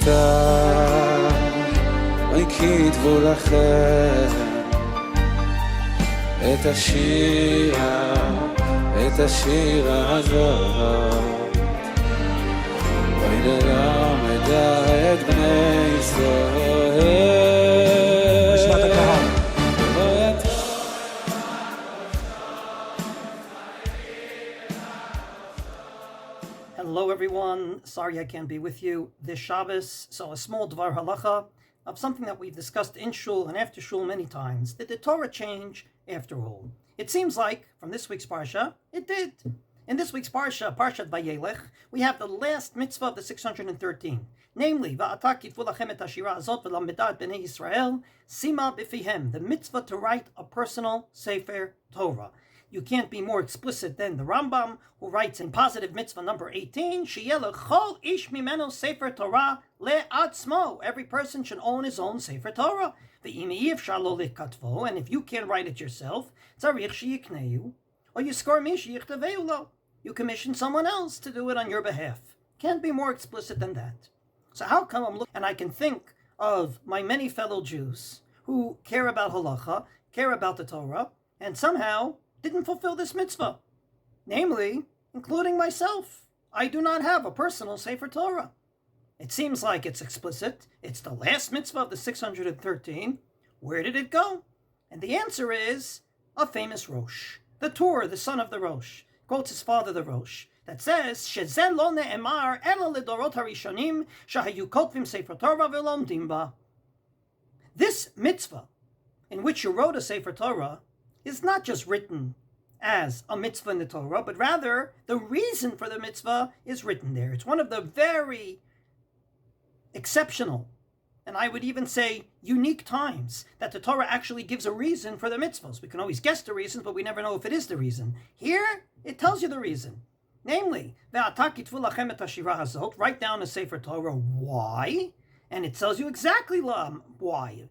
אוי כתבו לכם את השיר הזאת, אוי ללמד את בני ישראל. נשמת הקהל. Hello everyone, sorry I can't be with you this Shabbos. So a small dvar halacha of something that we've discussed in shul and after shul many times. Did the Torah change after all? It seems like, from this week's Parsha, it did. In this week's Parsha, Parsha of Vayelech, we have the last mitzvah of the 613. Namely, Va'ata kitvu lachem et hashira azot v'lamedat b'nei Yisrael, sima b'fihem, the mitzvah to write a personal Sefer Torah. You can't be more explicit than the Rambam, who writes in positive mitzvah number 18, Sheyeh lechol ish mimeno Sefer Torah le'atzmo. Every person should own his own Sefer Torah. Ve'im yifshar lo likatvo, and if you can't write it yourself, tzarich sheyikneu, or yiskor mi sheyichtaveu lo. You commission someone else to do it on your behalf. Can't be more explicit than that. So how come I'm looking, and I can think of my many fellow Jews who care about halacha, care about the Torah, and somehow didn't fulfill this mitzvah. Namely, including myself. I do not have a personal Sefer Torah. It seems like it's explicit. It's the last mitzvah of the 613. Where did it go? And the answer is a famous Rosh. The Tur, the son of the Rosh, quotes his father, the Rosh, that says, Shezel lo ne'emar ela ledorot harishonim shahayu kotvim Sefer Torah v'lomdim ba. This mitzvah, in which you wrote a Sefer Torah, is not just written as a mitzvah in the Torah, but rather the reason for the mitzvah is written there. It's one of the very exceptional, and I would even say unique times that the Torah actually gives a reason for the mitzvahs. We can always guess the reasons, but we never know if it is the reason. Here, it tells you the reason. Namely, write down a Sefer Torah. Why? And it tells you exactly why.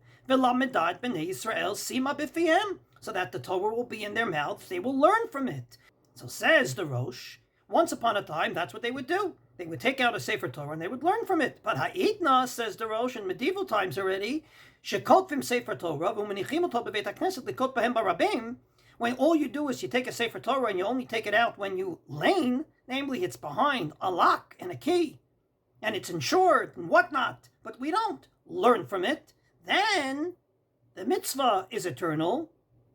So that the Torah will be in their mouths, they will learn from it. So says the Rosh, once upon a time, that's what they would do. They would take out a Sefer Torah and they would learn from it. But ha'itna, says the Rosh, in medieval times already, shekotvim Sefer Torah, v'menichim oto b'beit hakneset likot b'hem barabim, when all you do is you take a Sefer Torah and you only take it out when you lane, namely it's behind a lock and a key, and it's insured and whatnot, but we don't learn from it, then the mitzvah is eternal,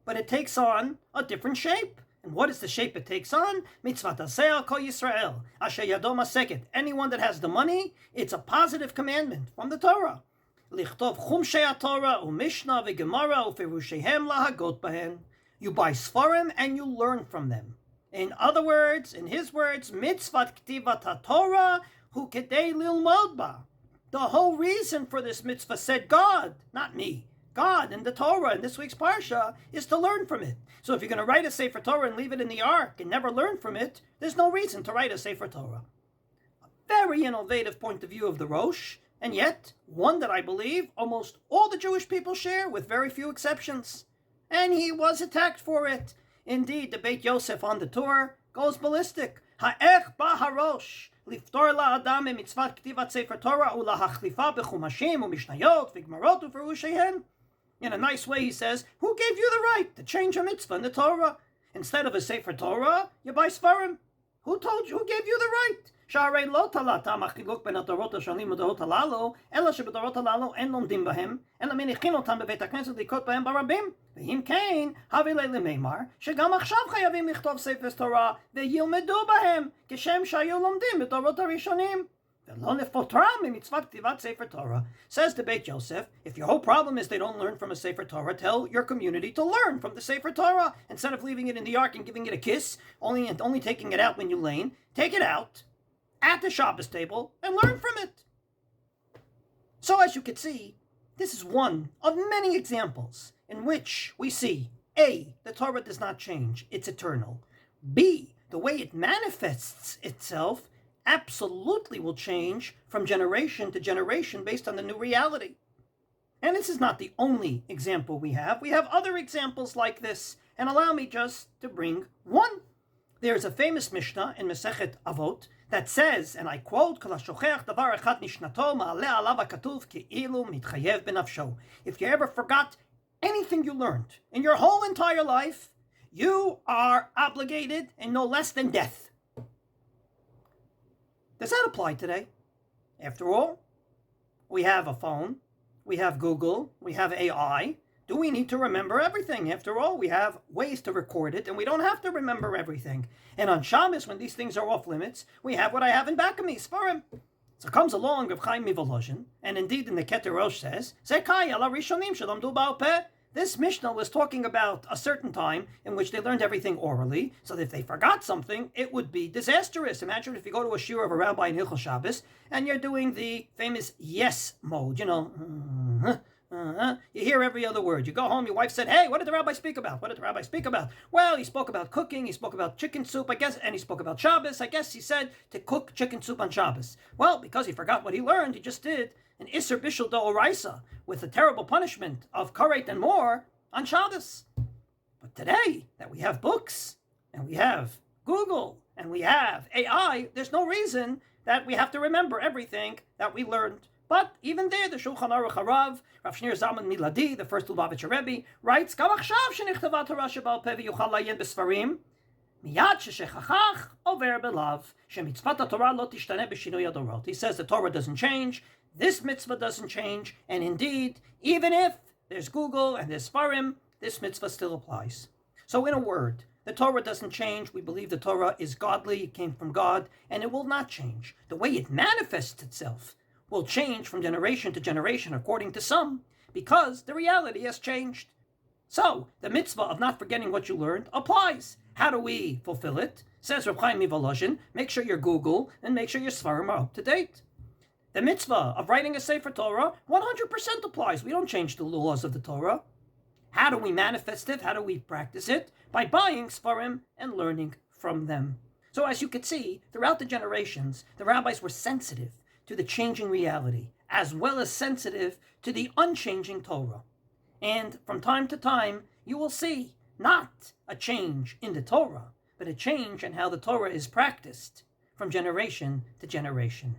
but it takes on a different shape. And what is the shape it takes on? Mitzvah taseh kol Yisrael, asher yado maseket. Anyone that has the money, it's a positive commandment from the Torah. Lichtov chumshei HaTorah u'mishnah v'gemara u'ferushehem lahagot bahen. You buy Sfarim and you learn from them. In other words, in his words, mitzvah ktivat HaTorah hu kedei lilmod ba. The whole reason for this mitzvah, said God, not me, God in the Torah in this week's Parsha, is to learn from it. So if you're going to write a Sefer Torah and leave it in the ark and never learn from it, there's no reason to write a Sefer Torah. A very innovative point of view of the Rosh, and yet one that I believe almost all the Jewish people share, with very few exceptions. And he was attacked for it. Indeed, the Beit Yosef on the Tur goes ballistic. Ha'ech ba harosh liftor la'adam mitzvat ktivat Sefer Torah ulahachlifa bechumashim umishnayot v'gmarot u'ferushehen. In a nice way, he says, who gave you the right to change a mitzvah in the Torah? Instead of a Sefer Torah, you buy Sfarim. Who told you? Who gave you the right? Sha'arei lo talata machiluk ben hatorot hashalim u'dorot halalu, ela shebedorot halalu en lomdim bahem, ela menichin otam bebeit hakneset likot bahem barabim. Ve'im kain, havilei lemeimar, shegam achshav chayavim lichtov Sefer Torah, ve'yilmedu bahem, kishem shayu lomdim bedorot harishonim. Says the Beit Yosef, if your whole problem is they don't learn from a Sefer Torah, tell your community to learn from the Sefer Torah. Instead of leaving it in the ark and giving it a kiss, only taking it out when you lane, take it out at the Shabbos table and learn from it. So as you can see, this is one of many examples in which we see A, the Torah does not change, it's eternal. B, the way it manifests itself absolutely will change from generation to generation based on the new reality. And this is not the only example we have. We have other examples like this, and allow me just to bring one. There's a famous Mishnah in Masechet Avot that says, and I quote, if you ever forgot anything you learned in your whole entire life, you are obligated in no less than death. Does that apply today? After all, we have a phone, we have Google, we have AI. Do we need to remember everything? After all, we have ways to record it, and we don't have to remember everything. And on Shabbos, when these things are off limits, we have what I have in back of me, Sfarim. So comes along Rav Chaim Mivolozhin, and indeed in the Keter Rosh says, Zekai ala rishonim shalomdu ba'al peh. This Mishnah was talking about a certain time in which they learned everything orally, so that if they forgot something, it would be disastrous. Imagine if you go to a shiur of a rabbi in Hilchos Shabbos, and you're doing the famous yes mode, You hear every other word. You go home, your wife said, hey, what did the rabbi speak about? What did the rabbi speak about? Well, he spoke about cooking, he spoke about chicken soup, I guess, and he spoke about Shabbos. I guess he said to cook chicken soup on Shabbos. Well, because he forgot what he learned, he just did an Isser Bishul D'Oraisa with the terrible punishment of karet and more on Shabbos. But today, that we have books, and we have Google, and we have AI, there's no reason that we have to remember everything that we learned. But even there, the Shulchan Aruch Harav, Rav Shneur Zalman Miladi, the first Lubavitcher Rebbe, writes, Gam achshav shenichtava Torah sheba'al peh v'yuchal layin b'sfarim, miyad sheshechachach over belav, shemitzvat haTorah lo tishtaneh b'shinui hadorot. He says the Torah doesn't change, this mitzvah doesn't change, and indeed, even if there's Google and there's Sfarim, this mitzvah still applies. So in a word, the Torah doesn't change. We believe the Torah is godly, it came from God, and it will not change. The way it manifests itself will change from generation to generation, according to some, because the reality has changed. So, the mitzvah of not forgetting what you learned applies. How do we fulfill it? Says Rav Chaim Mivolozhin, make sure your Google and make sure your Sfarim are up to date. The mitzvah of writing a Sefer Torah 100% applies. We don't change the laws of the Torah. How do we manifest it? How do we practice it? By buying Sfarim and learning from them. So as you can see, throughout the generations, the rabbis were sensitive to the changing reality, as well as sensitive to the unchanging Torah. And from time to time, you will see not a change in the Torah, but a change in how the Torah is practiced from generation to generation.